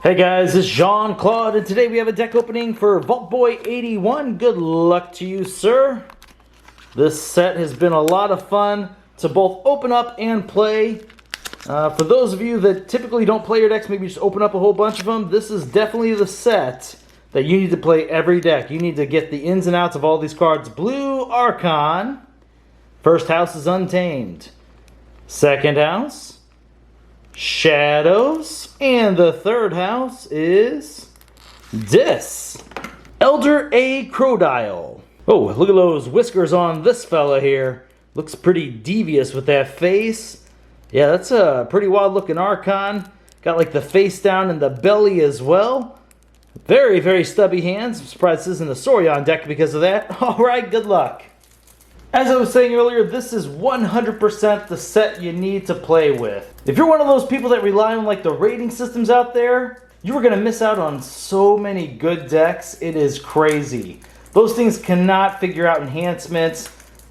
Hey guys, it's Jean-Claude, and today we have a deck opening for Vault Boy 81. Good luck to you, sir. This set has been a lot of fun to both open up and play. For those of you that typically don't play your decks, maybe just open up a whole bunch of them, this is definitely the set that you need to play every deck. You need to get the ins and outs of all these cards. Blue Archon. First house is Untamed. Second house, Shadows, and the third house is Dis. Elder A. Crocodile. Oh, look at those whiskers on this fella here. Looks pretty devious with that face. Yeah, that's a pretty wild looking Archon. Got like the face down and the belly as well. Very, very stubby hands. I'm surprised this isn't a Saurian deck because of that. Alright, good luck. As I was saying earlier, this is 100% the set you need to play with. If you're one of those people that rely on like the rating systems out there, you are going to miss out on so many good decks. It is crazy. Those things cannot figure out enhancements.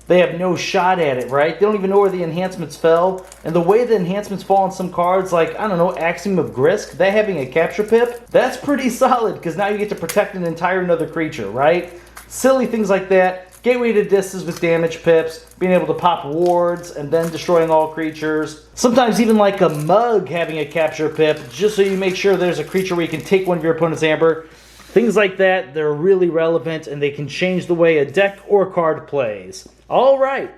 They have no shot at it, right? They don't even know where the enhancements fell. And the way the enhancements fall on some cards, like, I don't know, Axiom of Grisk, that having a capture pip, that's pretty solid because now you get to protect an entire another creature, right? Silly things like that. Gateway to Disses with damage pips, being able to pop wards, and then destroying all creatures. Sometimes even like a Mug having a capture pip, just so you make sure there's a creature where you can take one of your opponent's amber. Things like that, they're really relevant, and they can change the way a deck or card plays. Alright,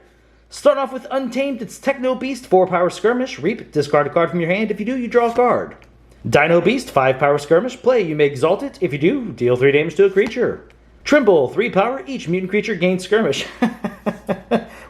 starting off with Untamed, it's Techno Beast, 4 power skirmish, reap, discard a card from your hand. If you do, you draw a card. Dino Beast, 5 power skirmish, play, you may exalt it. If you do, deal 3 damage to a creature. Trimble, 3 power, each mutant creature gains skirmish.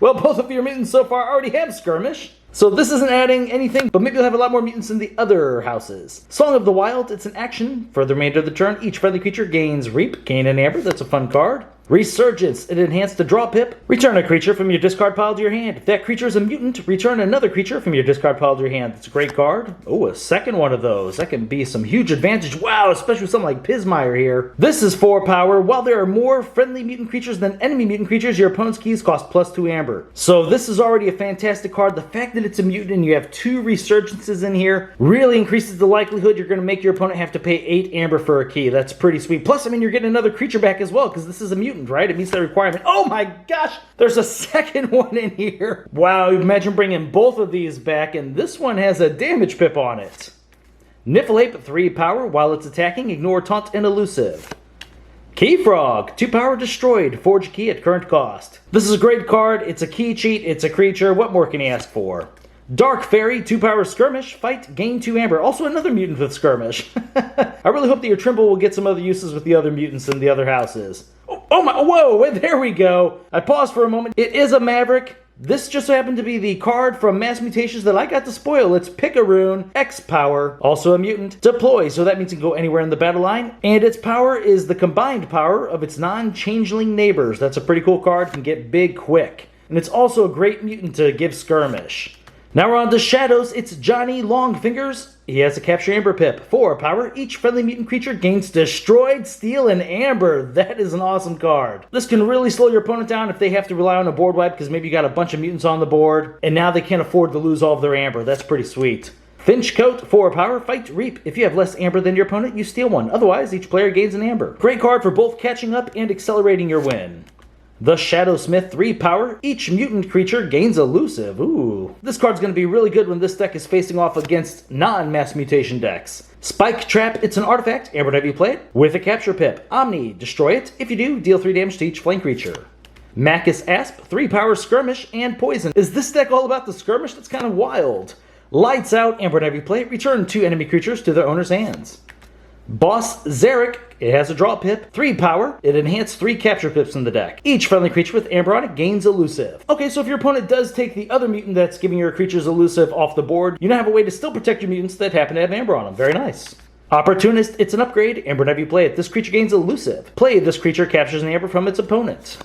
Well, both of your mutants so far already have skirmish, so this isn't adding anything, but maybe you'll have a lot more mutants in the other houses. Song of the Wild, it's an action. For the remainder of the turn, each friendly creature gains reap, gain an amber, that's a fun card. Resurgence, it enhanced the draw pip. Return a creature from your discard pile to your hand. If that creature is a mutant, return another creature from your discard pile to your hand. That's a great card. Oh, a second one of those. That can be some huge advantage. Wow, especially with something like Pismire here. This is 4 power. While there are more friendly mutant creatures than enemy mutant creatures, your opponent's keys cost +2 amber. So this is already a fantastic card. The fact that it's a mutant and you have 2 resurgences in here really increases the likelihood you're going to make your opponent have to pay 8 amber for a key. That's pretty sweet. Plus, I mean, you're getting another creature back as well because this is a mutant. Right? It meets that requirement. Oh my gosh! There's a second one in here. Wow, imagine bringing both of these back, and this one has a damage pip on it. Niffleape, 3 power. While it's attacking, ignore taunt and elusive. Keyfrog, 2 power, destroyed. Forge key at current cost. This is a great card. It's a key cheat. It's a creature. What more can you ask for? Dark Fairy, 2 power skirmish, fight, gain 2 amber. Also another mutant with skirmish. I really hope that your Trimble will get some other uses with the other mutants in the other houses. Oh my, whoa, there we go. I paused for a moment. It is a Maverick. This just so happened to be the card from Mass Mutations that I got to spoil. It's Picaroon, X power, also a mutant. Deploy, so that means it can go anywhere in the battle line. And its power is the combined power of its non-changeling neighbors. That's a pretty cool card, can get big quick. And it's also a great mutant to give skirmish. Now we're on to Shadows. It's Johnny Longfingers. He has a capture amber pip. 4 power. Each friendly mutant creature gains destroyed, steal, and amber. That is an awesome card. This can really slow your opponent down if they have to rely on a board wipe because maybe you got a bunch of mutants on the board and now they can't afford to lose all of their amber. That's pretty sweet. Finchcoat, 4 power, fight, reap. If you have less amber than your opponent, you steal one. Otherwise, each player gains an amber. Great card for both catching up and accelerating your win. The Shadowsmith, 3 power. Each mutant creature gains elusive. Ooh. This card's going to be really good when this deck is facing off against non-mass mutation decks. Spike Trap, it's an artifact. Amber whenever you play it. With a capture pip. Omni, destroy it. If you do, deal 3 damage to each flank creature. Macus Asp, 3 power skirmish and poison. Is this deck all about the skirmish? That's kind of wild. Lights Out, Amber whenever you play it. Return 2 enemy creatures to their owner's hands. Boss Zarek, it has a draw pip, 3 power. It enhanced 3 capture pips in the deck. Each friendly creature with amber on it gains elusive. Okay, so if your opponent does take the other mutant that's giving your creatures elusive off the board, you now have a way to still protect your mutants that happen to have amber on them. Very nice. Opportunist, it's an upgrade. Amber whenever you play it. This creature gains elusive. Play, this creature captures an amber from its opponent.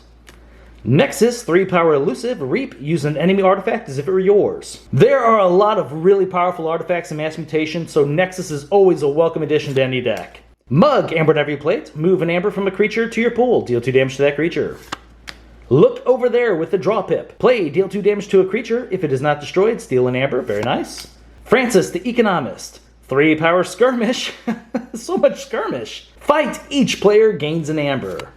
Nexus, 3 power elusive, reap, use an enemy artifact as if it were yours. There are a lot of really powerful artifacts in Mass Mutation, so Nexus is always a welcome addition to any deck. Mug, amber whenever you play it, move an amber from a creature to your pool, deal 2 damage to that creature. Look over there with the draw pip. Play, deal 2 damage to a creature. If it is not destroyed, steal an amber, very nice. Francis, the Economist. 3 power skirmish. So much skirmish. Fight, each player gains an amber.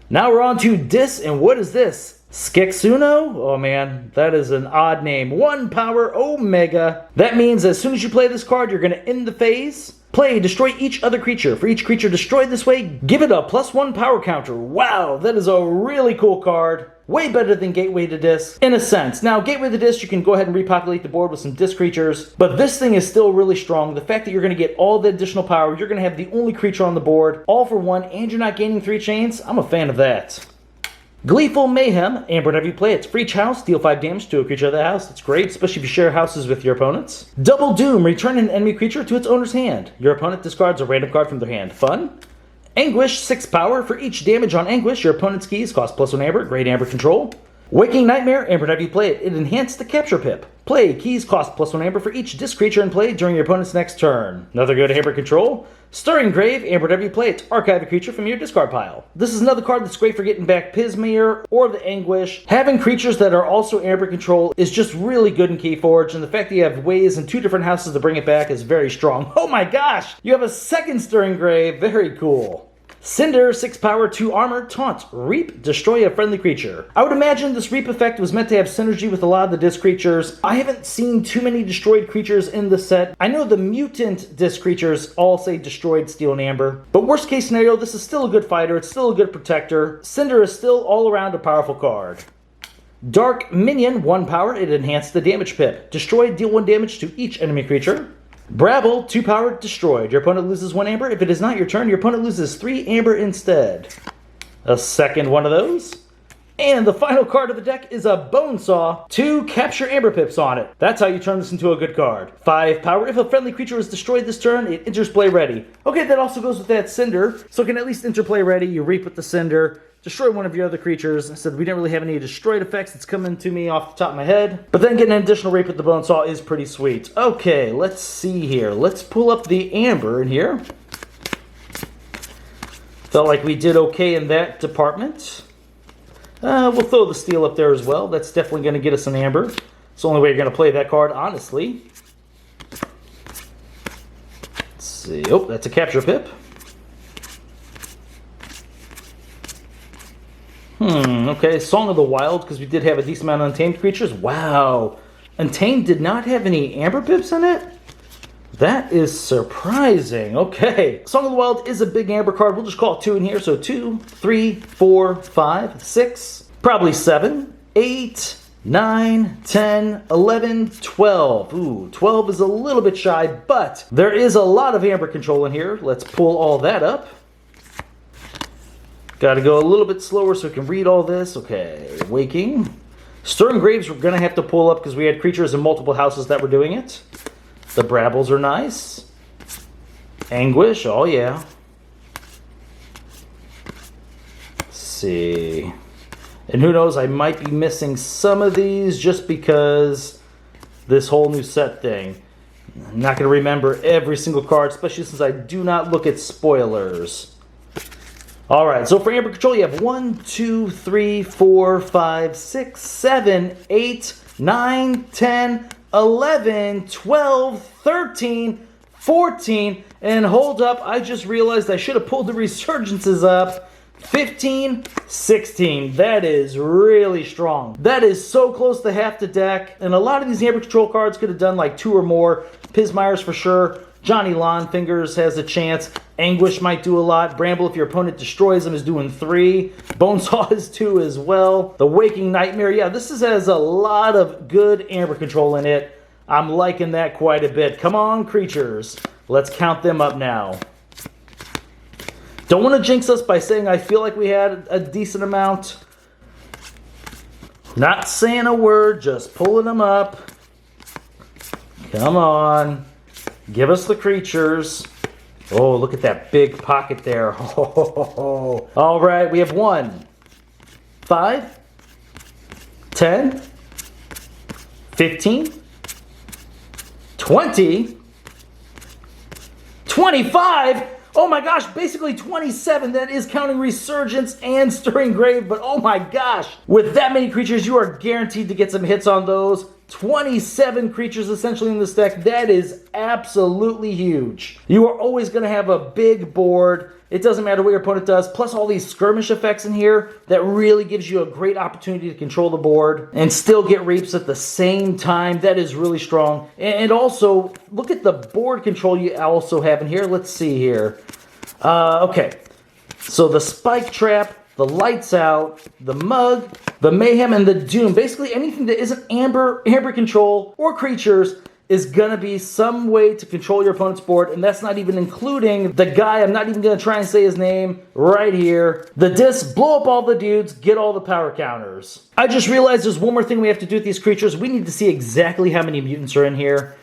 Now we're on to Dis, and what is this? Skeksuno? Oh man, that is an odd name. 1 power Omega. That means as soon as you play this card, you're going to end the phase. Play, destroy each other creature. For each creature destroyed this way, give it a +1 power counter. Wow, that is a really cool card. Way better than Gateway to Dis, in a sense. Now, Gateway to Dis, you can go ahead and repopulate the board with some Dis creatures, but this thing is still really strong. The fact that you're going to get all the additional power, you're going to have the only creature on the board, all for 1, and you're not gaining 3 chains, I'm a fan of that. Gleeful Mayhem, and whenever you play it, for each house, deal 5 damage to a creature of that house. That's great, especially if you share houses with your opponents. Double Doom, return an enemy creature to its owner's hand. Your opponent discards a random card from their hand. Fun. Anguish, 6 power. For each damage on Anguish, your opponent's keys cost +1 amber. Great amber control. Waking Nightmare, and whenever you play it, it enhances the capture pip. Play, keys cost +1 amber for each disc creature in play during your opponent's next turn. Another good amber control. Stirring Grave, and whenever you play it, archive a creature from your discard pile. This is another card that's great for getting back Pismire or the Anguish. Having creatures that are also amber control is just really good in Keyforge, and the fact that you have ways in 2 different houses to bring it back is very strong. Oh my gosh! You have a second Stirring Grave, very cool. Cinder, 6 power, 2 armor, taunt, reap, destroy a friendly creature. I would imagine this reap effect was meant to have synergy with a lot of the disc creatures. I haven't seen too many destroyed creatures in the set. I know the mutant disc creatures all say destroyed, steel, and amber. But worst case scenario, this is still a good fighter, it's still a good protector. Cinder is still all around a powerful card. Dark Minion, 1 power, it enhanced the damage pip. Destroy, deal 1 damage to each enemy creature. Brabble, 2 power, destroyed. Your opponent loses 1 amber. If it is not your turn, your opponent loses 3 amber instead. A second one of those. And the final card of the deck is a Bonesaw. 2 capture amber pips on it. That's how you turn this into a good card. 5 power. If a friendly creature is destroyed this turn, it enters play ready. Okay, that also goes with that Cinder. So it can at least enter play ready. You reap with the Cinder. Destroy one of your other creatures. I said we didn't really have any destroyed effects that's coming to me off the top of my head. But then getting an additional rape with the Bonesaw is pretty sweet. Okay, let's see here. Let's pull up the amber in here. Felt like we did okay in that department. We'll throw the steel up there as well. That's definitely going to get us an amber. It's the only way you're going to play that card, honestly. Let's see. Oh, that's a capture pip. Okay, Song of the Wild, because we did have a decent amount of Untamed creatures. Wow. Untamed did not have any amber pips in it? That is surprising. Okay. Song of the Wild is a big amber card. We'll just call it 2 in here. So 2, 3, 4, 5, 6, probably 7, 8, 9, 10, 11, 12. Ooh, 12 is a little bit shy, but there is a lot of amber control in here. Let's pull all that up. Got to go a little bit slower so we can read all this. Okay, Waking. Stirring Graves we're going to have to pull up because we had creatures in multiple houses that were doing it. The Brabbles are nice. Anguish, oh yeah. Let's see. And who knows, I might be missing some of these just because this whole new set thing. I'm not going to remember every single card, especially since I do not look at spoilers. Alright, so for amber control, you have 1, 2, 3, 4, 5, 6, 7, 8, 9, 10, 11, 12, 13, 14, and hold up, I just realized I should have pulled the resurgences up. 15, 16. That is really strong. That is so close to half the deck, and a lot of these amber control cards could have done like 2 or more. Pismire's for sure. Johnny Lawnfingers has a chance. Anguish might do a lot. Bramble, if your opponent destroys them, is doing 3. Bonesaw is 2 as well. The Waking Nightmare, yeah, this has a lot of good amber control in it. I'm liking that quite a bit. Come on, creatures. Let's count them up now. Don't want to jinx us by saying I feel like we had a decent amount. Not saying a word, just pulling them up. Come on. Give us the creatures. Oh, look at that big pocket there. Oh. All right, we have 1, 5, 10, 15, 20, 25. Oh my gosh, basically 27. That is counting Resurgence and Stirring Grave, but oh my gosh. With that many creatures, you are guaranteed to get some hits on those. 27 creatures essentially in this deck. That is absolutely huge. You are always going to have a big board. It doesn't matter what your opponent does. Plus all these skirmish effects in here that really gives you a great opportunity to control the board and still get reaps at the same time. That is really strong. And also, look at the board control you also have in here. Let's see here. Okay, so the Spike Trap, the Lights Out, the Mug, the Mayhem, and the Doom. Basically anything that isn't amber control or creatures is going to be some way to control your opponent's board, and that's not even including the guy, I'm not even going to try and say his name, right here. The disc, blow up all the dudes, get all the power counters. I just realized there's one more thing we have to do with these creatures. We need to see exactly how many mutants are in here.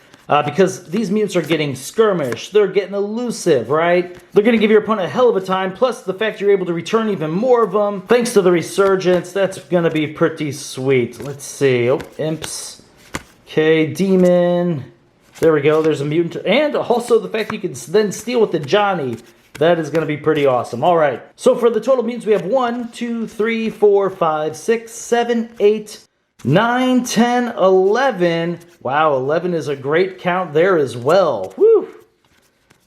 Because these mutants are getting skirmish, they're getting elusive, right? They're going to give your opponent a hell of a time, plus the fact you're able to return even more of them, thanks to the resurgence, that's going to be pretty sweet. Let's see, oh, imps, okay, demon, there we go, there's a mutant, and also the fact you can then steal with the Johnny, that is going to be pretty awesome. All right, so for the total mutants, we have 1, 2, 3, 4, 5, 6, 7, 8, 9, 10, 11. Wow, 11 is a great count there as well. Whew.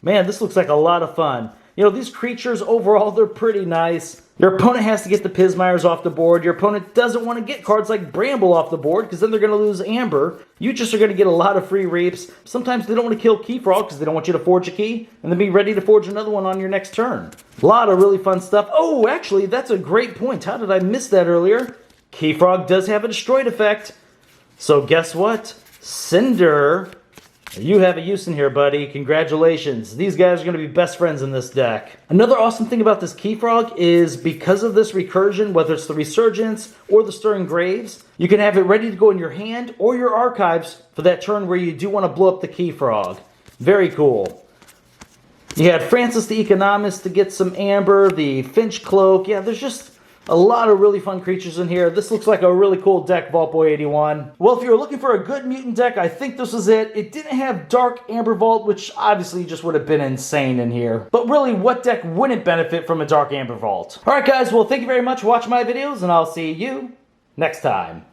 Man, this looks like a lot of fun. You know, these creatures overall, they're pretty nice. Your opponent has to get the Pismires off the board. Your opponent doesn't want to get cards like Bramble off the board because then they're going to lose Amber. You just are going to get a lot of free reaps. Sometimes they don't want to kill Keyforge because they don't want you to forge a key and then be ready to forge another one on your next turn. A lot of really fun stuff. Oh, actually, that's a great point. How did I miss that earlier? Keyforge does have a destroyed effect. So guess what? Cinder, you have a use in here, buddy. Congratulations. These guys are going to be best friends in this deck. Another awesome thing about this Keyforge is because of this recursion, whether it's the Resurgence or the Stirring Graves, you can have it ready to go in your hand or your archives for that turn where you do want to blow up the Keyforge. Very cool. You had Francis the Economist to get some Amber, the Finch Cloak. Yeah, there's just a lot of really fun creatures in here. This looks like a really cool deck, Vaultboy81. Well, if you were looking for a good mutant deck, I think this was it. It didn't have Dark Amber Vault, which obviously just would have been insane in here. But really, what deck wouldn't benefit from a Dark Amber Vault? Alright guys, well thank you very much for watching my videos, and I'll see you next time.